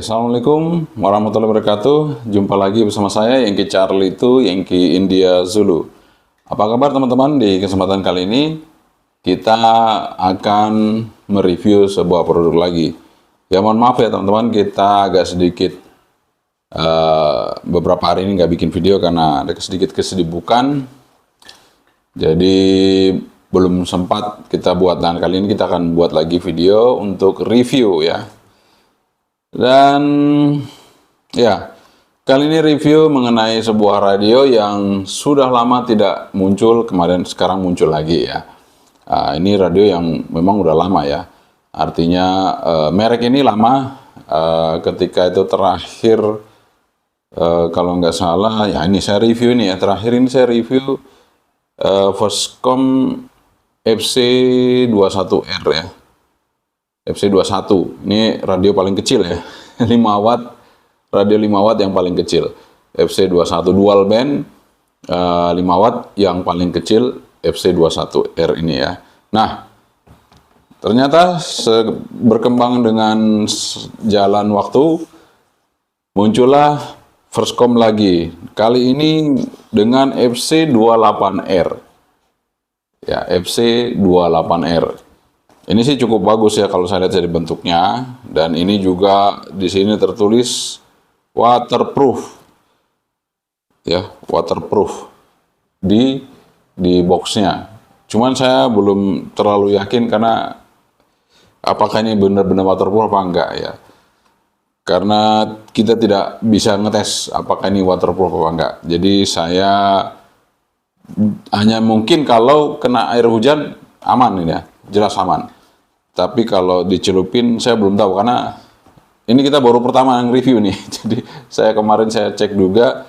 Assalamualaikum warahmatullahi wabarakatuh. Jumpa lagi bersama saya Yankee Charlie itu Yankee India Zulu. Apa kabar teman-teman? Di kesempatan kali ini kita akan mereview sebuah produk lagi. Ya mohon maaf ya teman-teman, kita agak sedikit beberapa hari ini nggak bikin video karena ada sedikit kesibukan. Jadi belum sempat kita buat, dan kali ini kita akan buat lagi video untuk review ya. Dan ya, kali ini review mengenai sebuah radio yang sudah lama tidak muncul, sekarang muncul lagi ya. Ini radio yang memang udah lama ya. Artinya merek ini lama, ketika itu terakhir kalau nggak salah, ya ini saya review ini ya. Terakhir ini saya review Voscom FC21R ya. FC21, ini radio paling kecil ya, 5 watt, radio 5 watt yang paling kecil, FC21 dual band, 5 watt yang paling kecil, FC21R ini ya. Nah, ternyata berkembang dengan jalan waktu, muncullah Voscom lagi, kali ini dengan FC28R, ya FC28R. Ini sih cukup bagus ya kalau saya lihat dari bentuknya, dan ini juga di sini tertulis waterproof, ya waterproof di boxnya. Cuman saya belum terlalu yakin karena apakah ini benar-benar waterproof apa enggak ya? Karena kita tidak bisa ngetes apakah ini waterproof apa enggak. Jadi saya hanya mungkin kalau kena air hujan aman ini ya, jelas aman. Tapi kalau dicelupin saya belum tahu karena ini kita baru pertama yang review nih. Jadi saya kemarin saya cek juga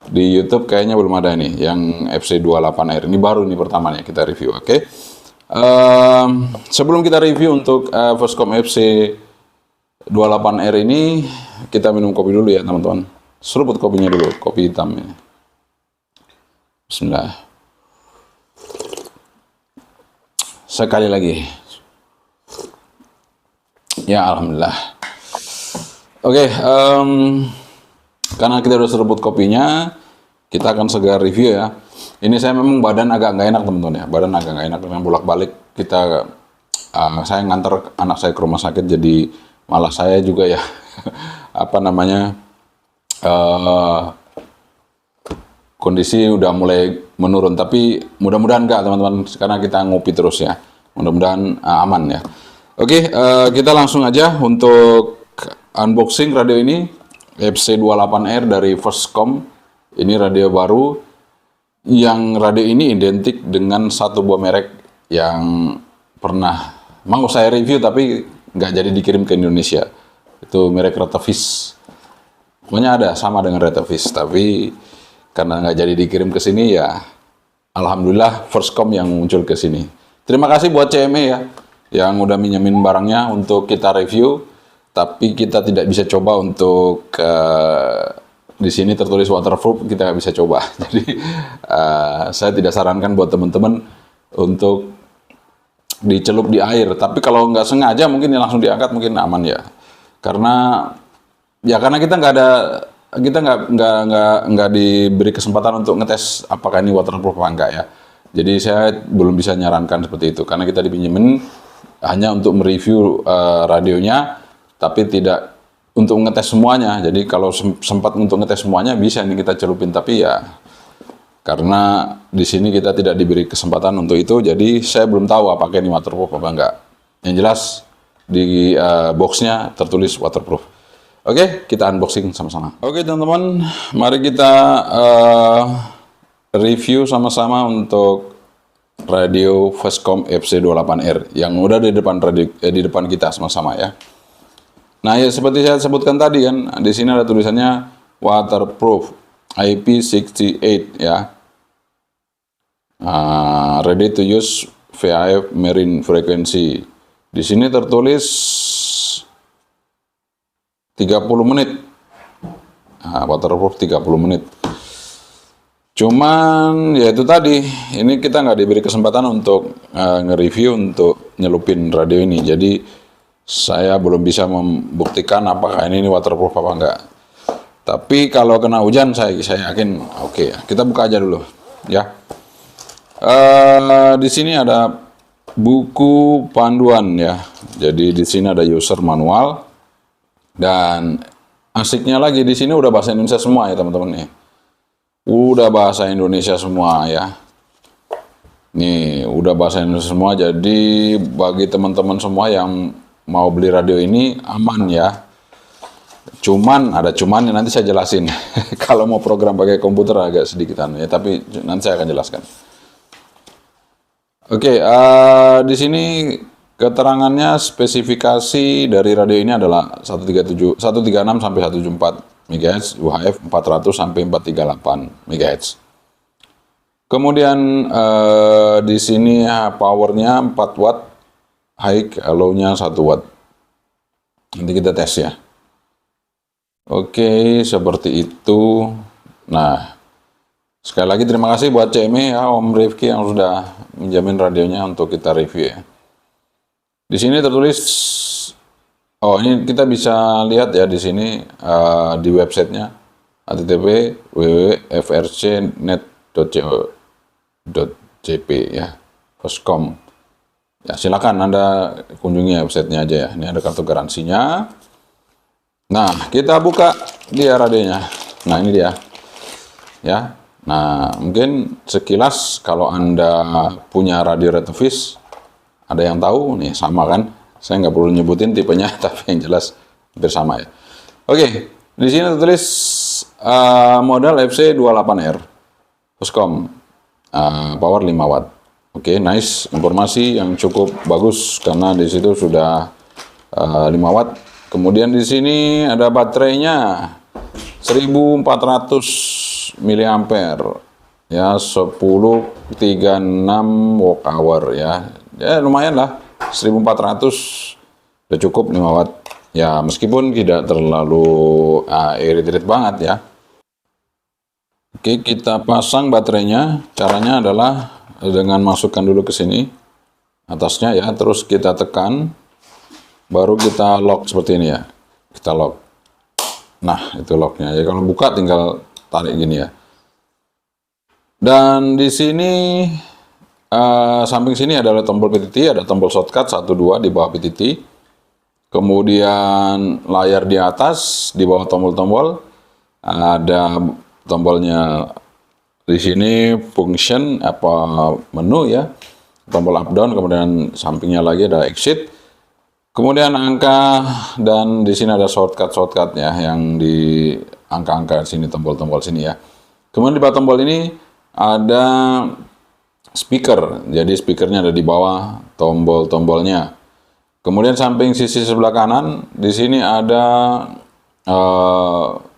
di YouTube kayaknya belum ada nih yang FC28R. Ini baru nih pertamanya kita review. Oke. Sebelum kita review untuk Voscom FC28R ini, kita minum kopi dulu ya teman-teman. Seruput kopinya dulu, kopi hitam ini. Bismillah. Sekali lagi. Ya, alhamdulillah. Oke, karena kita udah seruput kopinya, kita akan segera review ya. Ini saya memang badan agak nggak enak teman-teman ya, badan agak nggak enak dengan bolak-balik kita. Saya nganter anak saya ke rumah sakit, jadi malah saya juga ya, apa namanya, kondisi udah mulai menurun. Tapi mudah-mudahan enggak teman-teman, karena kita ngopi terus ya. Mudah-mudahan aman ya. Oke, kita langsung aja untuk unboxing radio ini, FC28R dari Voscom. Ini radio baru, yang radio ini identik dengan satu buah merek yang pernah mau saya review tapi nggak jadi dikirim ke Indonesia. Itu merek Retevis. Pokoknya ada sama dengan Retevis, tapi karena nggak jadi dikirim ke sini ya, alhamdulillah Voscom yang muncul ke sini. Terima kasih buat CME ya, yang udah minjemin barangnya untuk kita review, tapi kita tidak bisa coba untuk di sini tertulis waterproof, kita nggak bisa coba. Jadi saya tidak sarankan buat teman-teman untuk dicelup di air. Tapi kalau nggak sengaja mungkin langsung diangkat mungkin aman ya. Karena kita nggak diberi kesempatan untuk ngetes apakah ini waterproof apa enggak ya. Jadi saya belum bisa nyarankan seperti itu karena kita dipinjemin hanya untuk mereview radionya, tapi tidak untuk ngetes semuanya. Jadi kalau sempat untuk ngetes semuanya bisa nih kita celupin, tapi ya karena di sini kita tidak diberi kesempatan untuk itu, jadi saya belum tahu apakah ini waterproof apa enggak. Yang jelas di boxnya tertulis waterproof. Oke, kita unboxing sama-sama. Oke teman-teman, mari kita review sama-sama untuk radio Voscom FC28R yang udah di depan kita sama-sama ya. Nah ya, seperti saya sebutkan tadi kan, di sini ada tulisannya waterproof IP68 ya. Ready to use VHF marine frequency. Di sini tertulis 30 menit. Waterproof 30 menit. Cuman ya itu tadi, ini kita nggak diberi kesempatan untuk nge-review untuk nyelupin radio ini. Jadi Saya belum bisa membuktikan apakah ini waterproof apa enggak. Tapi kalau kena hujan saya yakin oke ya. Kita buka aja dulu ya. Di sini ada buku panduan ya. Jadi di sini ada user manual dan asiknya lagi di sini udah bahasa Indonesia semua ya teman-teman nih. Udah bahasa Indonesia semua ya. Nih, udah bahasa Indonesia semua. Jadi bagi teman-teman semua yang mau beli radio ini aman ya. Cuman ada cuman yang nanti saya jelasin. Kalau mau program pakai komputer agak sedikitan ya, tapi nanti saya akan jelaskan. Oke, di sini keterangannya spesifikasi dari radio ini adalah 136 sampai 174 MHz, UHF 400 sampai 438 MHz. Kemudian di sini powernya 4 watt, high, low-nya 1 watt. Nanti kita tes ya. Oke, seperti itu. Nah, sekali lagi terima kasih buat CME ya, Om Rifki yang sudah menjamin radionya untuk kita review ya. Di sini tertulis, oh ini kita bisa lihat ya di sini di websitenya http://www.frcnet.co.jp ya, Foscom. Ya silakan Anda kunjungi websitenya aja ya. Ini ada kartu garansinya. Nah kita buka dia radionya. Nah ini dia ya. Nah mungkin sekilas kalau Anda punya radio Retrofish, ada yang tahu nih sama kan? Saya nggak perlu nyebutin tipenya, tapi yang jelas hampir sama ya. Oke, di sini tertulis model FC28R, Foscom, power 5 watt. Oke, nice, informasi yang cukup bagus karena di situ sudah 5 watt. Kemudian di sini ada baterainya 1400 mAh ya, 1036 watt hour ya. Ya lumayan lah, 1400 udah cukup 5 watt. Ya meskipun tidak terlalu irit-irit banget ya. Oke, kita pasang baterainya. Caranya adalah dengan masukkan dulu ke sini atasnya ya, terus kita tekan, baru kita lock seperti ini ya. Kita lock. Nah, itu locknya. Ya kalau buka tinggal tarik gini ya. Dan di sini samping sini adalah tombol PTT, ada tombol shortcut 1 2 di bawah PTT. Kemudian layar di atas, di bawah tombol-tombol ada tombolnya. Di sini function apa menu ya, tombol up down, kemudian sampingnya lagi ada exit. Kemudian angka, dan di sini ada shortcut ya, yang di angka-angka sini, tombol-tombol sini ya. Kemudian di bawah tombol ini ada speaker, jadi speakernya ada di bawah tombol-tombolnya. Kemudian samping sisi sebelah kanan, di sini ada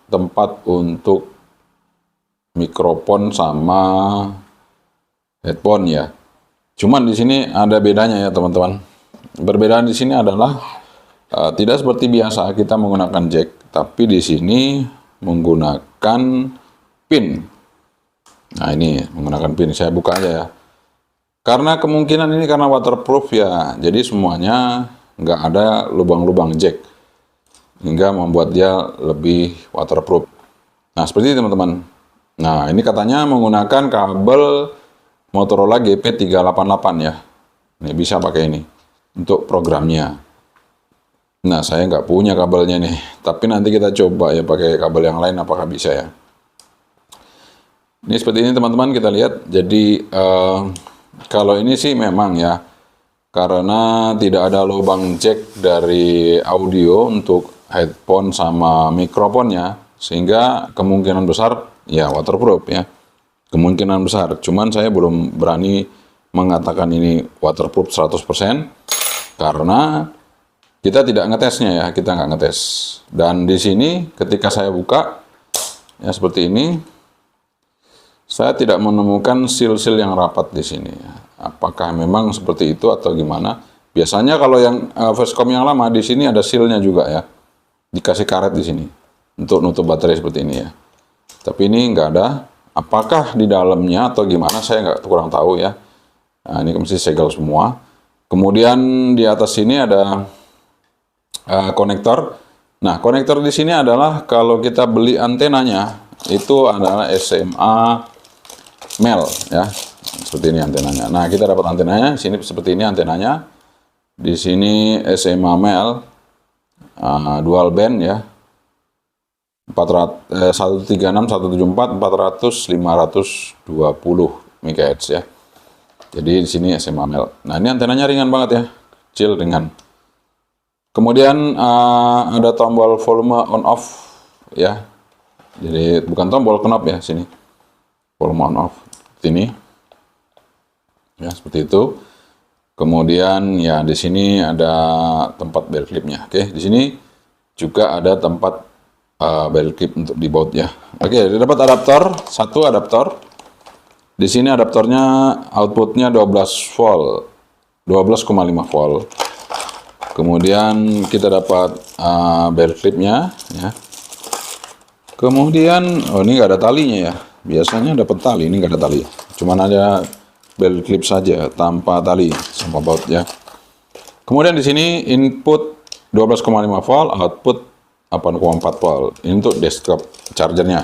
tempat untuk mikrofon sama headphone ya. Cuman di sini ada bedanya ya teman-teman. Perbedaan di sini adalah tidak seperti biasa kita menggunakan jack, tapi di sini menggunakan pin. Nah ini menggunakan pin, saya buka aja ya. Karena kemungkinan ini karena waterproof ya, jadi semuanya nggak ada lubang-lubang jack, hingga membuat dia lebih waterproof. Nah seperti itu teman-teman. Nah ini katanya menggunakan kabel Motorola GP388 ya. Ini bisa pakai ini untuk programnya. Nah saya nggak punya kabelnya nih, tapi nanti kita coba ya pakai kabel yang lain apakah bisa ya. Ini seperti ini teman-teman, kita lihat. Jadi kalau ini sih memang ya, karena tidak ada lubang jack dari audio untuk headphone sama mikrofonnya, sehingga kemungkinan besar ya waterproof ya. Kemungkinan besar, cuman saya belum berani mengatakan ini waterproof 100% karena kita tidak ngetesnya ya, kita nggak ngetes. Dan di sini ketika saya buka ya seperti ini, saya tidak menemukan seal-seal yang rapat di sini. Apakah memang seperti itu atau gimana? Biasanya kalau yang Foscom yang lama di sini ada seal-nya juga ya, dikasih karet di sini untuk nutup baterai seperti ini ya. Tapi ini nggak ada. Apakah di dalamnya atau gimana? Saya kurang tahu ya. Nah, ini mesti segel semua. Kemudian di atas sini ada konektor. Nah, konektor di sini adalah kalau kita beli antenanya itu adalah SMA MEL ya. Seperti ini antenanya. Nah, kita dapat antenanya di sini seperti ini antenanya. Di sini SMA MEL dual band ya. 136, 174, 400, 520 MHz ya. Jadi di sini SMA MEL. Nah, ini antenanya ringan banget ya. Kecil, ringan. Kemudian ada tombol volume on off ya. Jadi bukan tombol knob ya sini. Volume on off ini. Ya, seperti itu. Kemudian ya di sini ada tempat belt clipnya. Oke, di sini juga ada tempat belt clip untuk di baut ya. Oke, dapat adaptor, satu adaptor. Di sini adaptornya outputnya 12 volt, 12,5 volt. Kemudian kita dapat belt clipnya ya. Kemudian oh ini nggak ada talinya ya. Biasanya dapat tali, ini nggak ada tali. Cuman ada belt clip saja tanpa tali sama baut ya. Kemudian di sini input 12,5 volt, output 8,4 volt. Ini untuk desktop chargernya.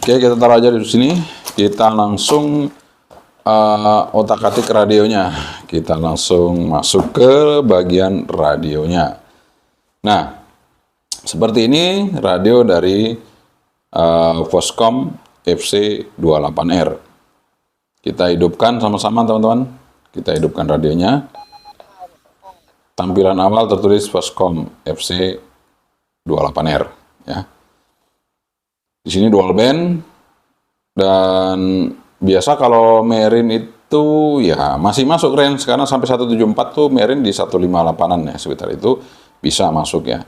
Oke, kita taruh aja di sini. Kita langsung otak-atik radionya. Kita langsung masuk ke bagian radionya. Nah, seperti ini radio dari Voscom FC28R. Kita hidupkan sama-sama teman-teman. Kita hidupkan radionya. Tampilan awal tertulis Voscom FC28R ya. Di sini dual band dan biasa kalau Merin itu ya masih masuk range karena sampai 174 tuh Merin di 158-an ya, sekitar itu bisa masuk ya.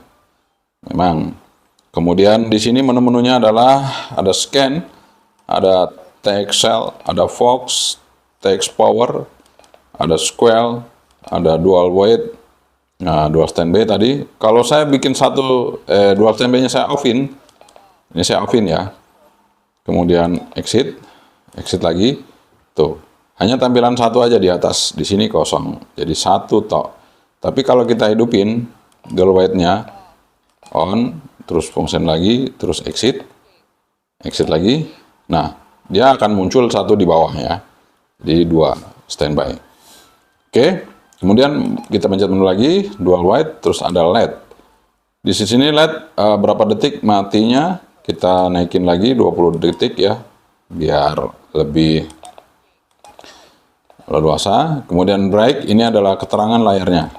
Memang. Kemudian di sini menu-menunya adalah ada scan, ada TXL, ada Fox, TX Power, ada Squall, ada dual wide, nah dual standby tadi. Kalau saya bikin dual standby-nya saya offin, ini saya offin ya. Kemudian exit lagi, tuh hanya tampilan satu aja di atas, di sini kosong, jadi satu tok. Tapi kalau kita hidupin dual wide-nya on, terus function lagi, terus exit lagi, nah dia akan muncul satu di bawah ya, jadi dua standby. Oke, kemudian kita pencet menu lagi, dual wide, terus ada LED. Di sini LED berapa detik matinya, kita naikin lagi 20 detik ya, biar lebih leluasa. Kemudian break, ini adalah keterangan layarnya.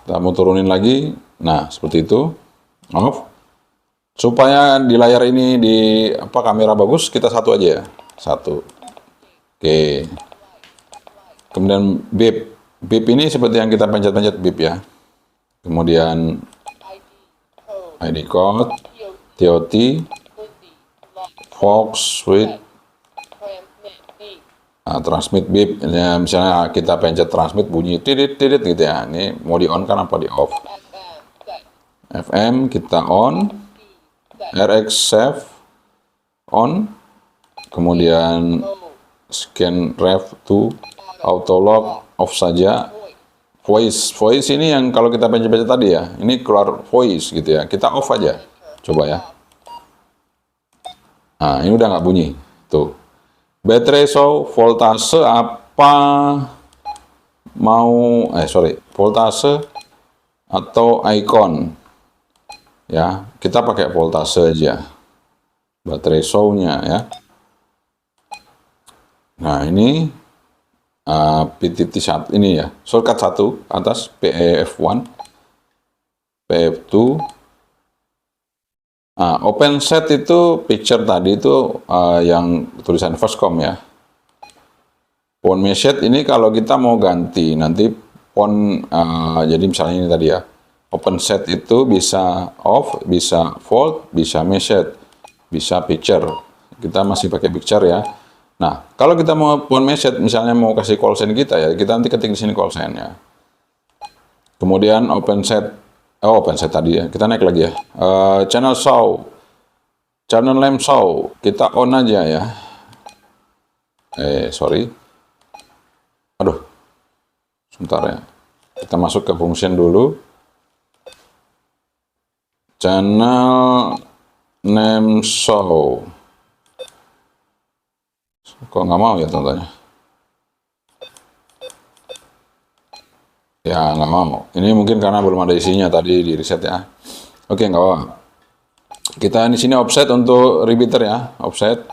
Kita mau turunin lagi, nah seperti itu, off. Supaya di layar ini kamera bagus, kita satu aja ya, satu. Oke. Kemudian beep ini seperti yang kita pencet-pencet beep ya. Kemudian ID code, TOT, Fox, switch, transmit beep. Ini misalnya kita pencet transmit bunyi tidit gitu ya. Ini mau di on kan apa di off. FM kita on, RX save on, kemudian scan ref to auto lock off saja. Voice ini yang kalau kita pencet-pencet tadi ya, ini keluar voice gitu ya, kita off aja, coba ya. Nah ini udah nggak bunyi tuh. Baterai show, voltase apa mau voltase atau icon ya, kita pakai voltase aja, baterai show-nya ya. Nah ini PTT1 ini ya, shortcut 1 atas PEF1, PEF2. Open set itu picture tadi itu yang tulisan Voscom ya. Phone message ini kalau kita mau ganti nanti phone, jadi misalnya ini tadi ya, open set itu bisa off, bisa volt, bisa message, bisa picture. Kita masih pakai picture ya. Nah, kalau kita mau phone message, misalnya mau kasih call sign kita ya, kita nanti ketik di sini call sign-nya. Kemudian open set tadi ya, kita naik lagi ya. Channel show, channel lamp show, kita on aja ya. Sorry. Aduh, sebentar ya. Kita masuk ke function dulu. Channel name show. Kok nggak mau ya contohnya? Ya nggak mau. Ini mungkin karena belum ada isinya tadi di reset ya. Oke, nggak apa-apa. Kita di sini offset untuk repeater ya, offset.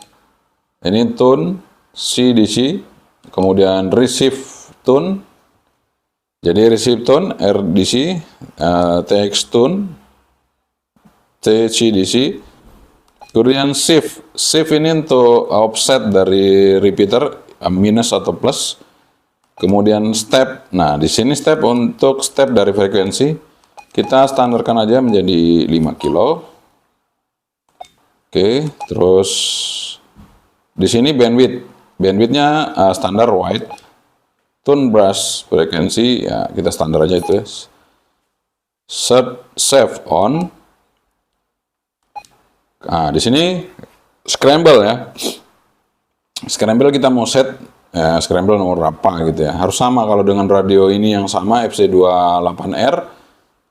Ini tune CDC, kemudian receive tune. Jadi receive tune RDC, TX tune TCDC. Kemudian shift ini untuk offset dari repeater minus atau plus. Kemudian step. Nah, di sini step untuk step dari frekuensi kita standarkan aja menjadi 5 kilo. Oke, terus di sini bandwidth. Bandwidthnya standar wide. Tune brush frekuensi ya kita standar aja itu ya. Save on. Nah, di sini scramble ya. Scramble kita mau set ya, scramble nomor berapa gitu ya. Harus sama kalau dengan radio ini yang sama FC28R.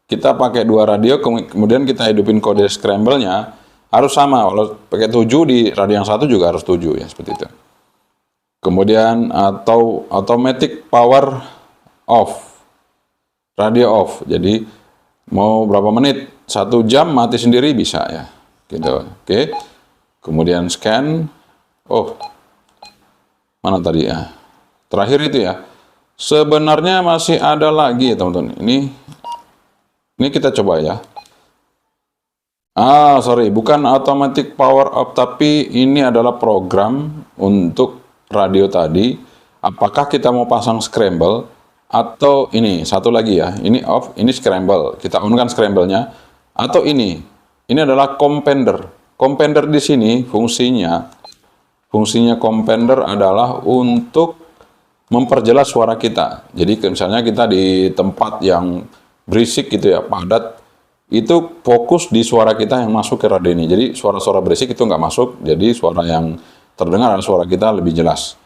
Kita pakai dua radio, kemudian kita hidupin kode scramble-nya harus sama. Kalau pakai 7 di radio yang satu juga harus 7 ya, seperti itu. Kemudian atau automatic power off. Radio off. Jadi mau berapa menit? 1 jam mati sendiri bisa ya. Gitu. Oke. Kemudian scan. Oh. Mana tadi ya? Terakhir itu ya. Sebenarnya masih ada lagi ya, teman-teman. Ini kita coba ya. Sorry, bukan automatic power off, tapi ini adalah program untuk radio tadi. Apakah kita mau pasang scramble atau ini satu lagi ya? Ini off, ini scramble. Kita on kan scramble-nya. Atau ini adalah compender. Compender di sini fungsinya compender adalah untuk memperjelas suara kita. Jadi misalnya kita di tempat yang berisik gitu ya, padat, itu fokus di suara kita yang masuk ke radio ini. Jadi suara-suara berisik itu nggak masuk, jadi suara yang terdengar adalah suara kita lebih jelas.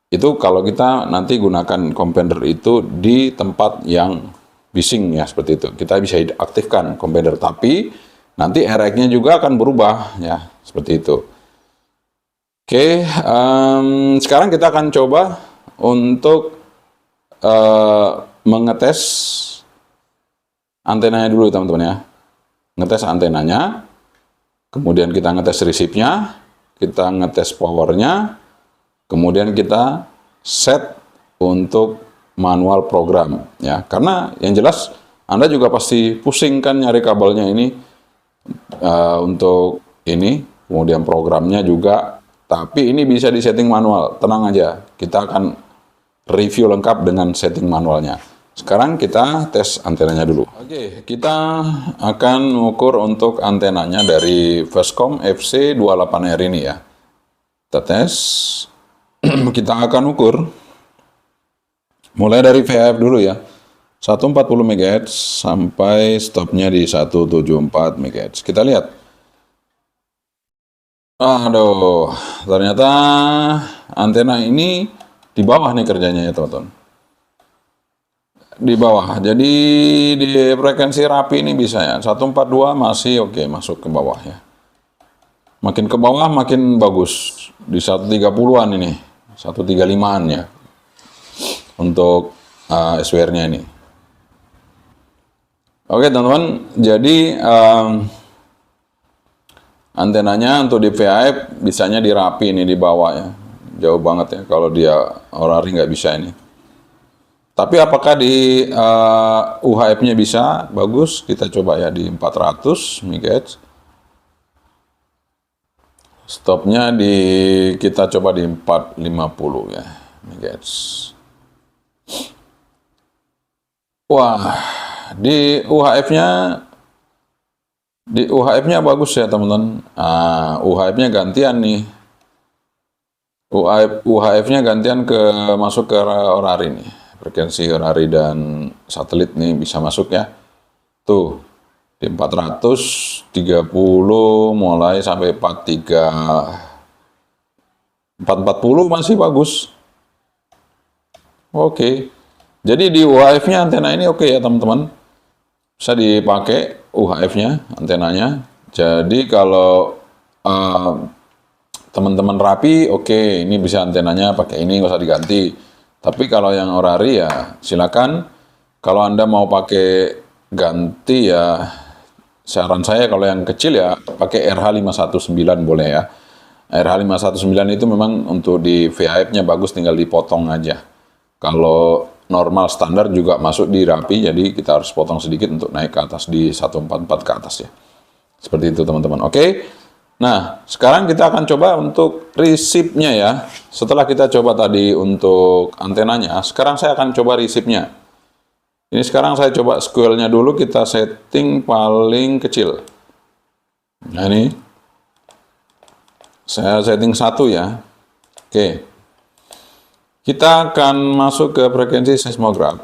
Itu kalau kita nanti gunakan compender itu di tempat yang bising ya, seperti itu. Kita bisa aktifkan compender, tapi nanti RX-nya juga akan berubah ya, seperti itu. Oke, sekarang kita akan coba untuk mengetes antenanya dulu teman-teman ya. Ngetes antenanya, kemudian kita ngetes receive-nya, kita ngetes powernya, kemudian kita set untuk manual program ya. Karena yang jelas Anda juga pasti pusing kan nyari kabelnya ini untuk ini, kemudian programnya juga. Tapi ini bisa disetting manual, tenang aja. Kita akan review lengkap dengan setting manualnya. Sekarang kita tes antenanya dulu. Oke, kita akan mengukur untuk antenanya dari Vestcom FC28R ini ya. Kita tes. Kita akan ukur mulai dari VHF dulu ya. 140 MHz sampai stopnya di 174 MHz. Kita lihat. Aduh, ternyata antena ini di bawah nih kerjanya ya teman-teman. Di bawah, jadi di frekuensi rapi ini bisa ya. 142 masih oke, masuk ke bawah ya. Makin ke bawah makin bagus. Di 130-an ini, 135-an ya. Untuk SWR-nya ini. Oke teman-teman, jadi antenanya untuk di VHF bisanya dirapi ini di bawah ya. Jauh banget ya, kalau dia orari nggak bisa ini. Tapi apakah di UHF-nya bisa? Bagus, kita coba ya di 400 MHz. Stopnya kita coba di 450 ya MHz. Wah, di UHF-nya bagus ya teman-teman. UHF-nya gantian nih. UHF-nya gantian masuk ke orari nih. Frekuensi orari dan satelit nih bisa masuk ya. Tuh, di 430 mulai sampai 440 masih bagus. Oke. Jadi di UHF-nya antena ini oke ya teman-teman. Bisa dipakai UHF-nya, antenanya. Jadi kalau teman-teman rapi, oke, ini bisa antenanya pakai ini, nggak usah diganti. Tapi kalau yang orari ya silakan. Kalau Anda mau pakai ganti ya, saran saya kalau yang kecil ya pakai RH519 boleh ya. RH519 itu memang untuk di VHF-nya bagus, tinggal dipotong aja. Kalau normal standar juga masuk di rapi, jadi kita harus potong sedikit untuk naik ke atas di 144 ke atas ya. Seperti itu teman-teman. Oke. Nah, sekarang kita akan coba untuk resipnya ya. Setelah kita coba tadi untuk antenanya, sekarang saya akan coba resipnya. Ini sekarang saya coba square-nya dulu, kita setting paling kecil. Nah ini, saya setting 1 ya. Oke. Kita akan masuk ke frekuensi seismograf.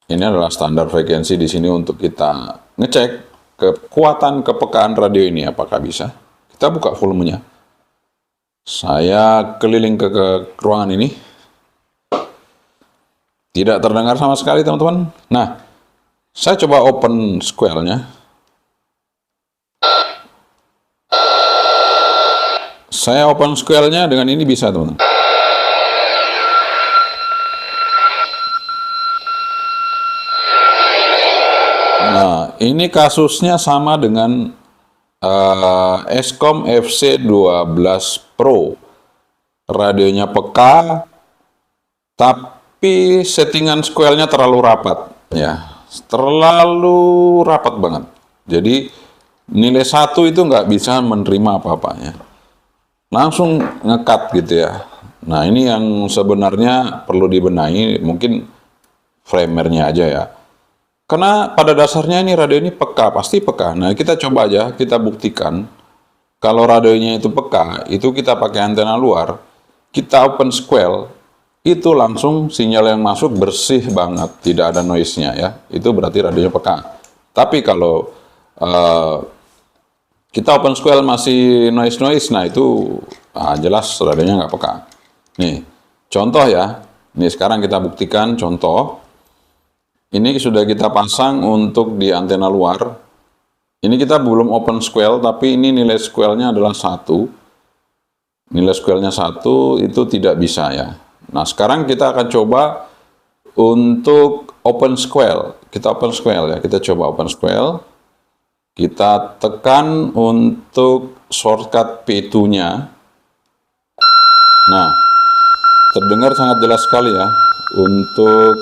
Ini adalah standar frekuensi di sini untuk kita ngecek kekuatan kepekaan radio ini apakah bisa. Kita buka volumenya. Saya keliling ke ruangan ini. Tidak terdengar sama sekali teman-teman. Nah, saya coba open square-nya. Saya open square-nya dengan ini bisa teman-teman. Nah, ini kasusnya sama dengan Eskom FC12 Pro. Radionya peka, tapi settingan square-nya terlalu rapat. Ya, terlalu rapat banget. Jadi, nilai 1 itu nggak bisa menerima apa-apanya. Langsung ngekat gitu ya. Nah, ini yang sebenarnya perlu dibenahi, mungkin framernya aja ya. Karena pada dasarnya ini radio ini peka, pasti peka. Nah, kita coba aja, kita buktikan. Kalau radionya itu peka, itu kita pakai antena luar, kita open square, itu langsung sinyal yang masuk bersih banget, tidak ada noise-nya ya. Itu berarti radionya peka. Tapi kalau kita open square masih noise-noise, nah itu jelas radionya nggak peka. Nih, contoh ya. Nih sekarang kita buktikan contoh. Ini sudah kita pasang untuk di antena luar. Ini kita belum open square, tapi ini nilai square-nya adalah 1. Nilai square-nya 1 itu tidak bisa ya. Nah, sekarang kita akan coba untuk open square. Kita open square ya. Kita coba open square. Kita tekan untuk shortcut P2-nya. Nah, terdengar sangat jelas sekali ya untuk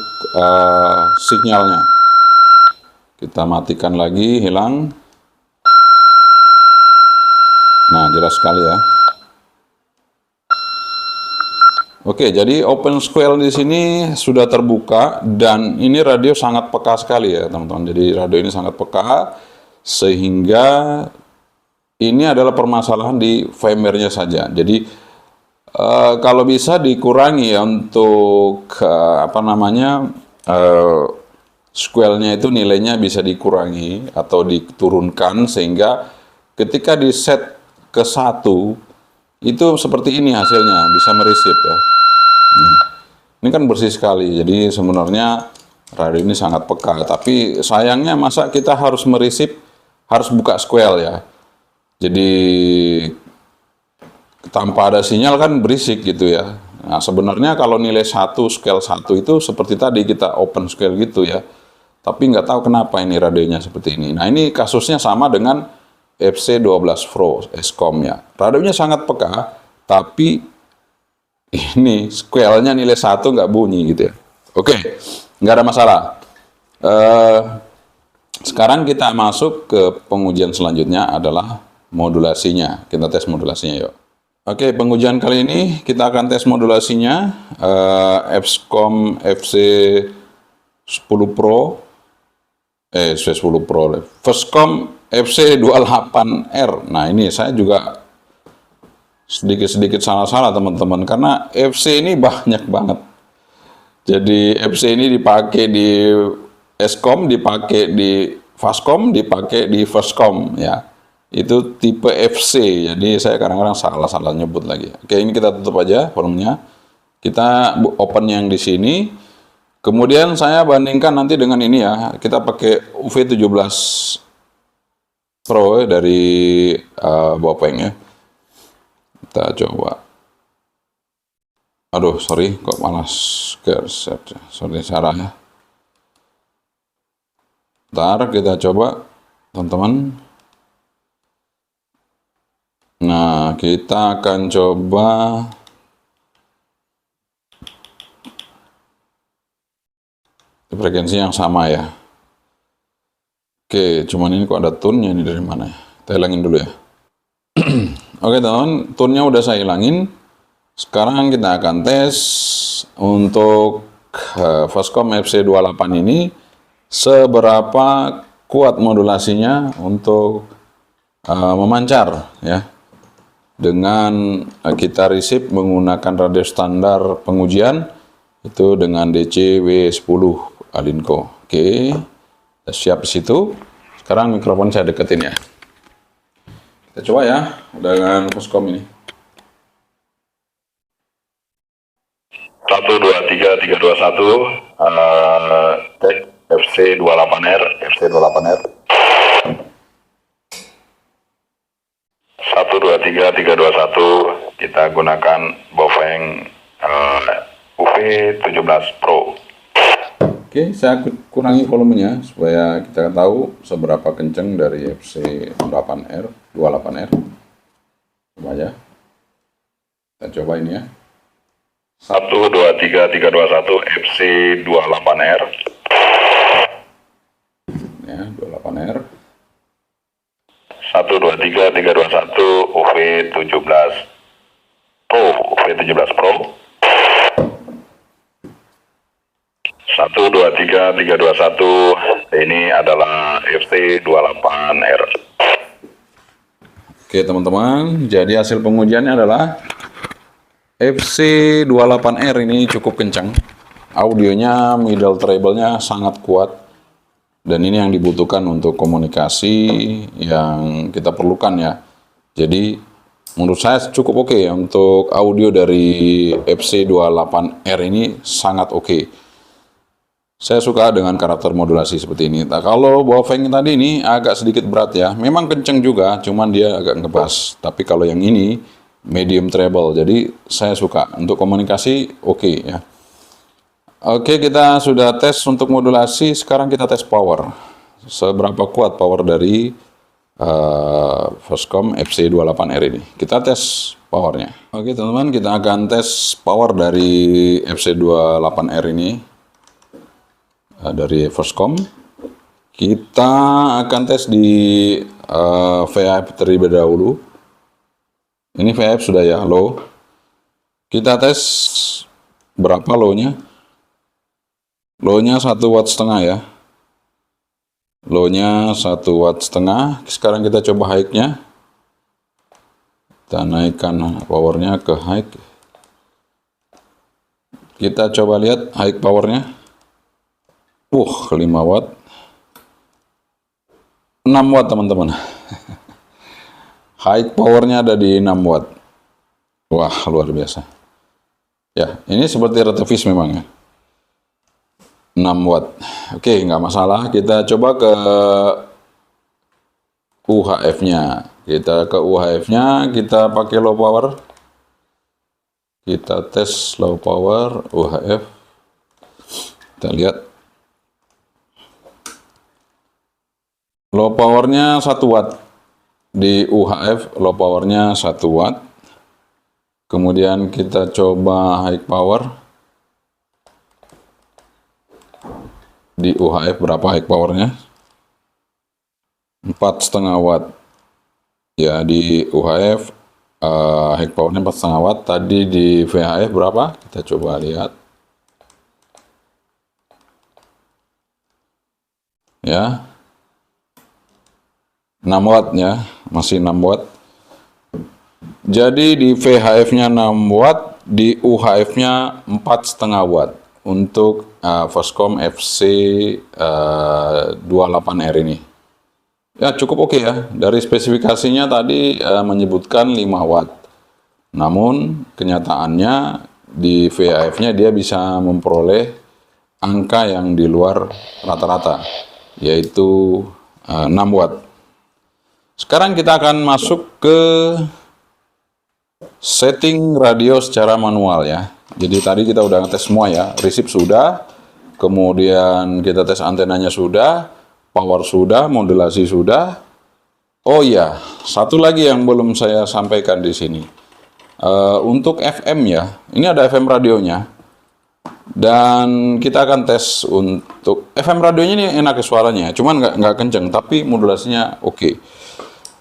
sinyalnya. Kita matikan lagi, hilang. Nah, jelas sekali ya. Oke, jadi open square di sini sudah terbuka dan ini radio sangat peka sekali ya, teman-teman. Jadi radio ini sangat peka sehingga ini adalah permasalahan di firmware-nya saja. Jadi kalau bisa dikurangi ya untuk square-nya itu nilainya bisa dikurangi atau diturunkan sehingga ketika di set ke 1 itu seperti ini hasilnya, bisa meresip ya. Ini kan bersih sekali, jadi sebenarnya radio ini sangat peka, tapi sayangnya masa kita harus meresip, harus buka square ya. Jadi tanpa ada sinyal kan berisik gitu ya. Nah, sebenarnya kalau nilai 1, scale 1 itu seperti tadi kita open scale gitu ya. Tapi nggak tahu kenapa ini radionya seperti ini. Nah, ini kasusnya sama dengan FC12 Pro Eskom ya. Radionya sangat peka, tapi ini scale-nya nilai 1 nggak bunyi gitu ya. Oke, nggak ada masalah. Sekarang kita masuk ke pengujian selanjutnya adalah modulasinya. Kita tes modulasinya yuk. Oke, pengujian kali ini kita akan tes modulasinya Eskom FC10 Pro FC10 Pro Voscom FC28R. Nah, ini saya juga sedikit-sedikit salah-salah teman-teman karena FC ini banyak banget. Jadi FC ini dipakai di Eskom, dipakai di Voscom, dipakai di Voscom ya. Itu tipe FC, jadi saya kadang-kadang salah nyebut lagi. Oke, ini kita tutup aja volumenya. Kita open yang di sini. Kemudian saya bandingkan nanti dengan ini ya, kita pakai UV17 Pro dari Bopeng ya. Kita coba. Aduh, sorry, kok malas geser. Sorry, salah ya. Ntar kita coba, teman-teman. Nah, kita akan coba frekuensi yang sama ya. Oke, cuman ini kok ada tone-nya ini dari mana ya? Kita hilangin dulu ya. Oke teman-teman, tone-nya udah saya hilangin. Sekarang kita akan tes untuk Foscom FC28 ini seberapa kuat modulasinya untuk memancar ya. Dengan kita receive menggunakan radio standar pengujian itu dengan DC W10 Alinco. Oke, siap di situ. Sekarang mikrofon saya deketin ya. Kita coba ya dengan Foscom ini. 1 2 3 3 2 1 cek FC28R 1 2 3 3 2 1 kita gunakan Bopeng UV17 Pro. Oke, saya kurangi volumenya supaya kita tahu seberapa kenceng dari FC28R 28R. Coba aja. Kita coba ini ya. 1 2 3 3 2 1 FC28R. Ya, 28R. 1 2 3 3 2 1 UV17 Pro. UV17 Pro. 1 2 3 3 2 1 ini adalah FC28R. Oke teman-teman, jadi hasil pengujiannya adalah FC28R ini cukup kencang. Audionya middle treble-nya sangat kuat. Dan ini yang dibutuhkan untuk komunikasi yang kita perlukan ya. Jadi menurut saya cukup oke ya untuk audio dari FC28R ini sangat oke. Saya suka dengan karakter modulasi seperti ini. Nah, kalau Bopeng tadi ini agak sedikit berat ya. Memang kenceng juga, cuman dia agak ngebas. Tapi kalau yang ini medium treble, jadi saya suka. Untuk komunikasi oke ya. Oke, kita sudah tes untuk modulasi. Sekarang kita tes power. Seberapa kuat power dari Foscom FC28R ini. Kita tes powernya. Oke teman-teman, kita akan tes power dari FC28R ini. Dari Foscom kita akan tes di VHF terlebih dahulu. Ini VHF sudah ya low. Kita tes berapa low-nya? Low-nya 1,5 watt ya. Low-nya 1,5 watt. Sekarang kita coba high-nya. Kita naikkan powernya ke high. Kita coba lihat high powernya. 5 watt. 6 watt teman-teman. High powernya ada di 6 watt. Wah, luar biasa. Ya, ini seperti retevis memang ya. 6 watt. Oke, nggak masalah. Kita coba ke UHF-nya. Kita ke UHF-nya, kita pakai low power. Kita tes low power UHF. Kita lihat. Low powernya 1 watt. Di UHF low powernya 1 watt. Kemudian kita coba high power. Di UHF berapa high powernya? 4,5 watt. Ya, di UHF high powernya 4,5 watt. Tadi di VHF berapa? Kita coba lihat. Ya. 6 watt ya, masih 6 watt. Jadi di VHF-nya 6 watt, di UHF-nya 4,5 watt untuk Foscom FC28R ini. Ya cukup oke ya, dari spesifikasinya tadi menyebutkan 5 watt. Namun kenyataannya di VHF-nya dia bisa memperoleh angka yang di luar rata-rata, yaitu 6 watt. Sekarang kita akan masuk ke setting radio secara manual ya. Jadi tadi kita udah ngetes semua ya, receive sudah, kemudian kita tes antenanya sudah, power sudah, modulasi sudah. Oh iya, satu lagi yang belum saya sampaikan di sini. Untuk FM ya, ini ada FM radionya. Dan kita akan tes untuk FM radionya ini enak suaranya, cuman nggak kenceng, tapi modulasinya oke.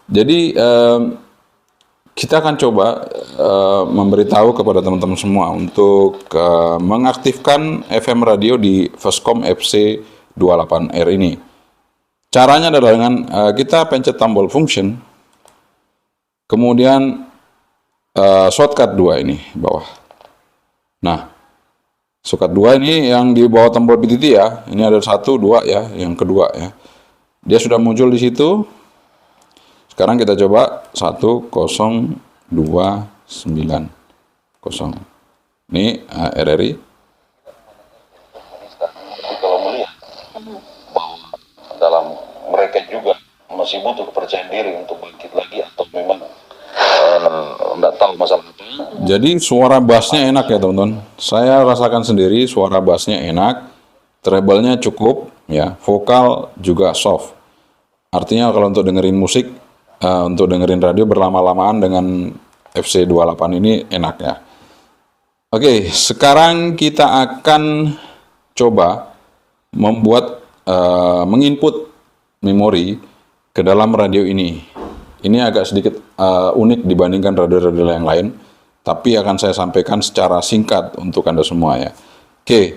Jadi kita akan coba memberitahu kepada teman-teman semua untuk mengaktifkan FM radio di Voscom FC28R ini. Caranya adalah dengan kita pencet tombol function, kemudian shortcut 2 ini bawah. Nah, shortcut 2 ini yang di bawah tombol PTT ya. Ini ada 1, 2 ya, yang kedua ya. Dia sudah muncul di situ. Sekarang kita coba 10290. Ini RRI. Kalau melihat bahwa dalam mereka juga masih butuh kepercayaan diri untuk bangkit lagi atau memang enggak tahu masalah apa. Jadi suara bassnya enak ya teman-teman. Saya rasakan sendiri suara bassnya enak, treble-nya cukup ya, vokal juga soft. Artinya kalau untuk dengerin musik, untuk dengerin radio berlama-lamaan dengan FC28 ini enak ya. Oke, sekarang kita akan coba membuat menginput memori ke dalam radio ini. Ini agak sedikit unik dibandingkan radio-radio yang lain, tapi akan saya sampaikan secara singkat untuk Anda semua ya. Oke,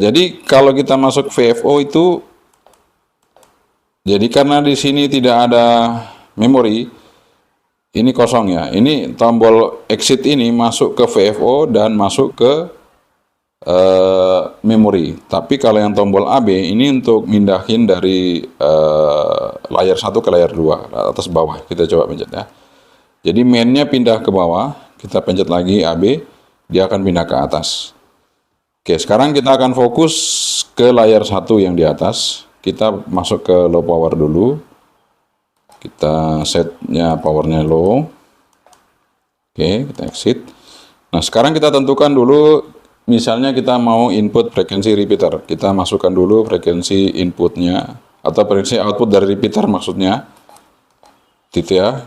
jadi kalau kita masuk VFO itu, jadi karena di sini tidak ada memori, ini kosong ya. Ini tombol exit ini masuk ke VFO dan masuk ke memori. Tapi kalau yang tombol AB ini untuk mindahin dari layar 1 ke layar 2, atas bawah. Kita coba pencet ya. Jadi mainnya pindah ke bawah, kita pencet lagi AB, dia akan pindah ke atas. Oke, sekarang kita akan fokus ke layar 1 yang di atas. Kita masuk ke low power dulu. Kita setnya powernya low. Oke, kita exit. Nah, sekarang kita tentukan dulu, misalnya kita mau input frekuensi repeater. Kita masukkan dulu frekuensi inputnya, atau frekuensi output dari repeater maksudnya. Gitu ya.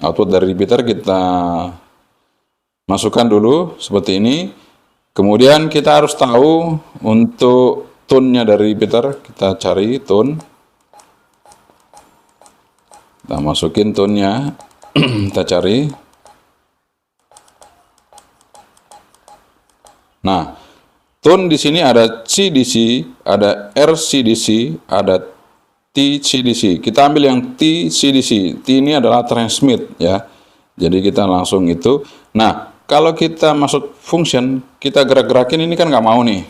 Output dari repeater kita masukkan dulu seperti ini. Kemudian kita harus tahu untuk tone-nya dari repeater, kita cari tone. Kita masukin tone-nya, kita cari. Nah, tone di sini ada CDC, ada RCDC, ada TCDC. Kita ambil yang TCDC. T ini adalah transmit ya. Jadi kita langsung itu. Nah, kalau kita masuk function, kita gerak-gerakin ini kan nggak mau nih.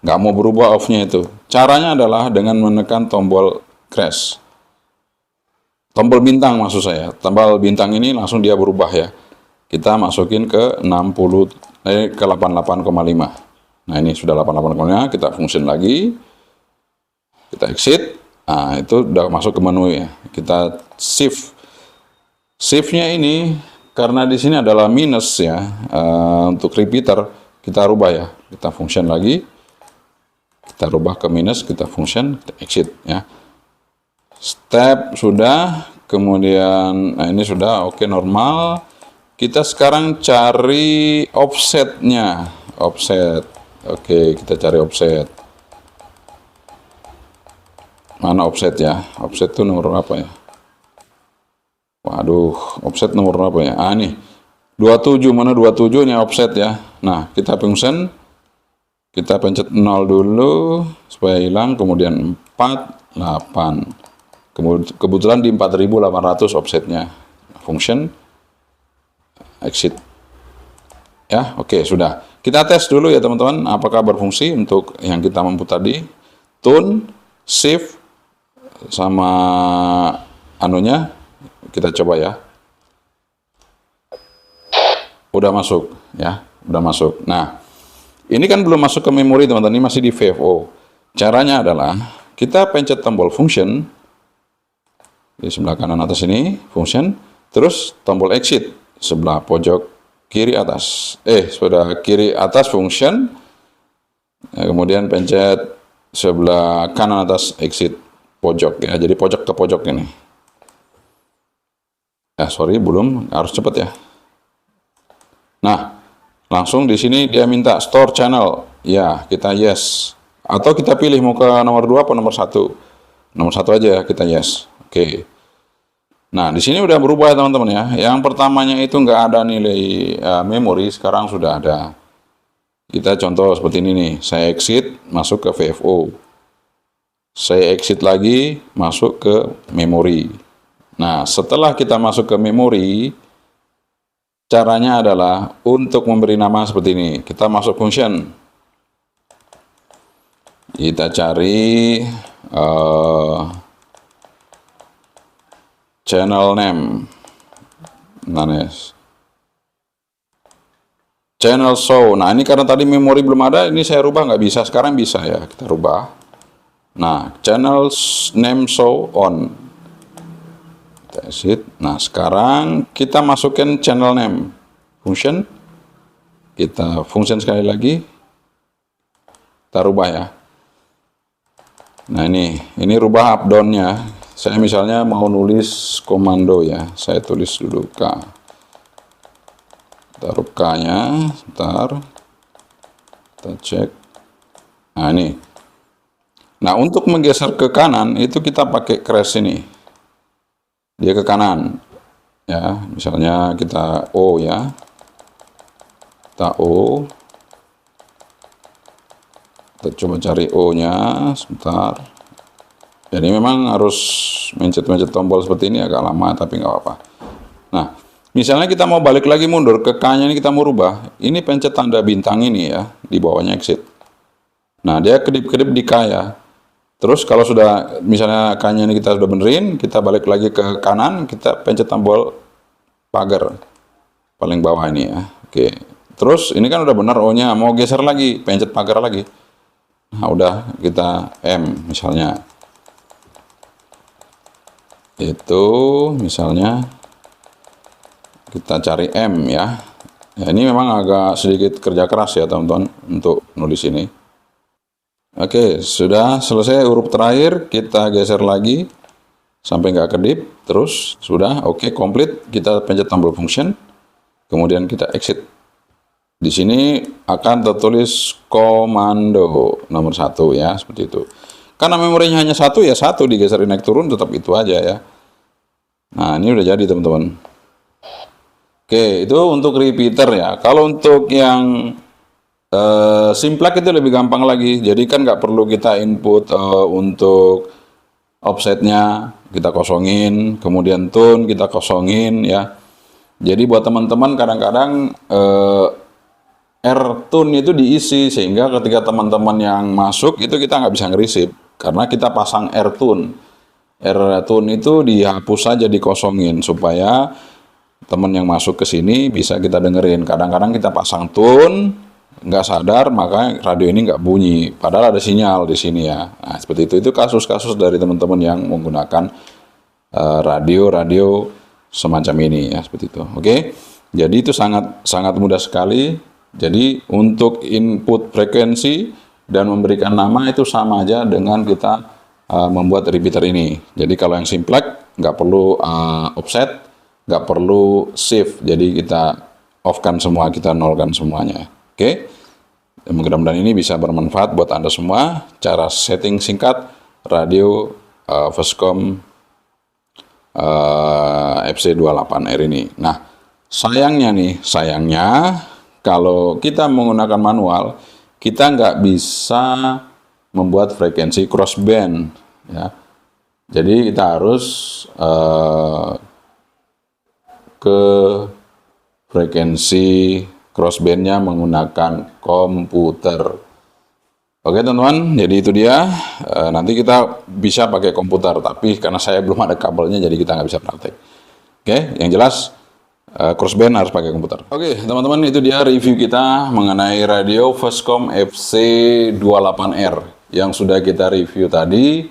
Nggak mau berubah off-nya itu. Caranya adalah dengan menekan tombol crash. Tombol bintang maksud saya. Tombol bintang ini langsung dia berubah ya. Kita masukin ke 88,5. Nah, ini sudah 88,5, kita function lagi. Kita exit. Nah, itu udah masuk ke menu ya. Kita shift. Shift-nya ini karena di sini adalah minus ya. Untuk repeater kita rubah ya. Kita function lagi. Kita rubah ke minus, kita function, kita exit ya. Step sudah, kemudian nah ini sudah oke normal. Kita sekarang cari offsetnya, offset. Oke, kita cari offset. Mana offset ya? Offset itu nomor apa ya? Waduh, offset nomor apa ya? Ah nih, 27, mana 27 ini offset ya. Nah, kita function, kita pencet 0 dulu supaya hilang, kemudian 48. Kebetulan di 4800 offsetnya. Function, exit. Ya, oke, sudah. Kita tes dulu ya teman-teman, apakah berfungsi untuk yang kita mampu tadi. Tune, shift, sama anunya, kita coba ya. Udah masuk ya, udah masuk. Nah, Ini kan belum masuk ke memori teman-teman, ini masih di VFO. Caranya adalah kita pencet tombol function di sebelah kanan atas ini, function, terus tombol exit sebelah pojok kiri atas. Sebelah kiri atas function, kemudian pencet sebelah kanan atas exit pojok ya. Jadi pojok ke pojok ini. Sorry, belum, harus cepat ya. Nah, langsung di sini dia minta store channel. Ya, kita yes. Atau kita pilih mau ke nomor 2 atau nomor 1. Nomor 1 aja kita yes. Oke. Nah, di sini udah berubah ya teman-teman ya. Yang pertamanya itu nggak ada nilai memori, sekarang sudah ada. Kita contoh seperti ini nih. Saya exit, masuk ke VFO. Saya exit lagi, masuk ke memori. Nah, setelah kita masuk ke memori, caranya adalah untuk memberi nama seperti ini. Kita masuk function. Kita cari channel name. Channel show. Nah, ini karena tadi memori belum ada, ini saya rubah nggak bisa. Sekarang bisa ya, kita rubah. Nah, channel name show on. Kita exit. Nah, sekarang kita masukkan channel name function. Kita function sekali lagi. Kita rubah ya. Nah, ini rubah up down-nya. Saya misalnya mau nulis komando ya. Saya tulis dulu K. Taruh K-nya, sebentar. Kita cek. Nah, ini. Nah, untuk menggeser ke kanan itu kita pakai crash ini. Dia ke kanan, ya. Misalnya kita O ya, kita O. Kita coba cari O-nya, sebentar. Jadi memang harus mencet-mencet tombol seperti ini agak lama, tapi nggak apa-apa. Nah, misalnya kita mau balik lagi mundur ke K-nya ini kita mau rubah. Ini pencet tanda bintang ini ya, di bawahnya exit. Nah, dia kedip-kedip di K ya. Terus kalau sudah misalnya K-nya ini kita sudah benerin, kita balik lagi ke kanan, kita pencet tombol pagar paling bawah ini ya. Oke. Terus ini kan udah benar O-nya, mau geser lagi, pencet pagar lagi. Nah, udah kita M misalnya. Itu misalnya kita cari M ya. Ya, ini memang agak sedikit kerja keras ya teman-teman untuk nulis ini. Oke, sudah selesai huruf terakhir, kita geser lagi sampai nggak kedip, terus sudah, oke, komplit. Kita pencet tombol function, kemudian kita exit. Di sini akan tertulis komando nomor 1 ya, seperti itu. Karena memorinya hanya 1 ya 1, digeser naik turun tetap itu aja ya. Nah, ini udah jadi teman-teman. Oke, itu untuk repeater ya. Kalau untuk yang simplex itu lebih gampang lagi. Jadi kan nggak perlu kita input untuk offsetnya kita kosongin, kemudian tune kita kosongin ya. Jadi buat teman-teman kadang-kadang R-tune itu diisi sehingga ketika teman-teman yang masuk itu kita nggak bisa ngerisip karena kita pasang R-tune. R-tune itu dihapus saja, dikosongin supaya teman yang masuk ke sini bisa kita dengerin. Kadang-kadang kita pasang tune, nggak sadar, maka radio ini nggak bunyi. Padahal ada sinyal di sini ya. Nah, seperti itu. Itu kasus-kasus dari teman-teman yang menggunakan radio-radio semacam ini ya, seperti itu. Oke. Jadi itu sangat mudah sekali. Jadi untuk input frekuensi dan memberikan nama itu sama aja dengan kita membuat repeater ini. Jadi kalau yang simplex nggak perlu offset, nggak perlu shift. Jadi kita off-kan semua, kita nolkan semuanya. Oke, mudah-mudahan ini bisa bermanfaat buat Anda semua. Cara setting singkat radio Voscom FC28R ini. Nah, sayangnya kalau kita menggunakan manual, kita nggak bisa membuat frekuensi crossband ya. Jadi kita harus ke frekuensi crossbandnya menggunakan komputer. Oke teman-teman, jadi itu dia. Nanti kita bisa pakai komputer, tapi karena saya belum ada kabelnya, jadi kita nggak bisa praktek. Oke, yang jelas crossband harus pakai komputer. Oke, teman-teman, itu dia review kita mengenai radio Voscom FC28R yang sudah kita review tadi.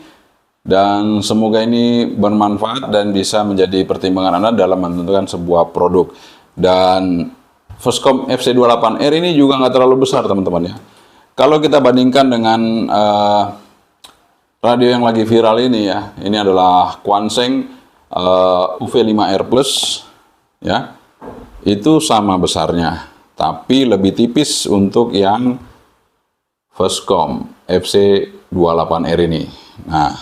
Dan semoga ini bermanfaat dan bisa menjadi pertimbangan Anda dalam menentukan sebuah produk. Dan Voscom FC28R ini juga nggak terlalu besar, teman-teman ya. Kalau kita bandingkan dengan radio yang lagi viral ini ya, ini adalah Quanseng UV5R Plus ya. Itu sama besarnya, tapi lebih tipis untuk yang Voscom FC28R ini. Nah,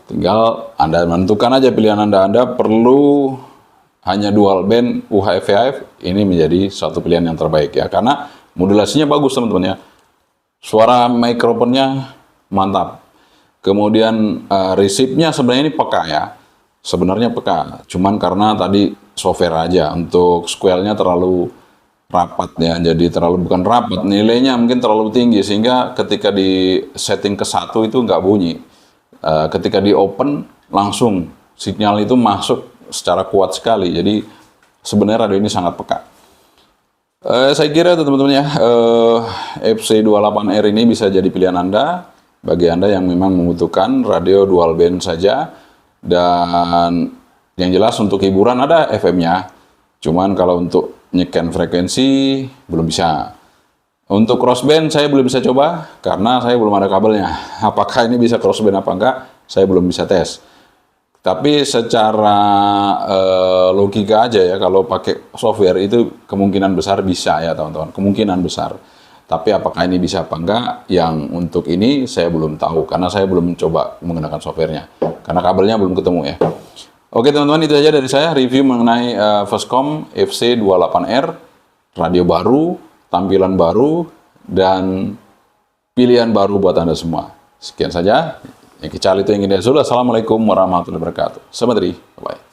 tinggal Anda menentukan aja pilihan Anda. Anda perlu hanya dual band UHF-VHF, ini menjadi satu pilihan yang terbaik ya, karena modulasinya bagus, teman-teman ya. Suara mikrofonnya mantap. Kemudian resipnya sebenarnya ini peka ya. Sebenarnya peka, cuman karena tadi software aja, untuk squelnya terlalu rapat ya, jadi terlalu bukan rapat, nilainya mungkin terlalu tinggi sehingga ketika di setting ke 1 itu nggak bunyi. Ketika di open langsung sinyal itu masuk secara kuat sekali, jadi sebenarnya radio ini sangat peka. Saya kira itu, teman-teman ya, FC28R ini bisa jadi pilihan Anda bagi Anda yang memang membutuhkan radio dual band saja. Dan yang jelas untuk hiburan ada FM-nya, cuman kalau untuk nyeken frekuensi belum bisa. Untuk crossband saya belum bisa coba karena saya belum ada kabelnya. Apakah ini bisa crossband apa enggak, saya belum bisa tes. Tapi secara logika aja ya, kalau pakai software itu kemungkinan besar bisa ya, teman-teman. Kemungkinan besar. Tapi apakah ini bisa apa enggak, yang untuk ini saya belum tahu karena saya belum mencoba menggunakan softwarenya. Karena kabelnya belum ketemu ya. Oke, teman-teman, itu aja dari saya review mengenai Voscom FC28R, radio baru, tampilan baru, dan pilihan baru buat Anda semua. Sekian saja. Yang kecal itu yang ini. Assalamualaikum warahmatullahi wabarakatuh. Selamat hari. Bye-bye.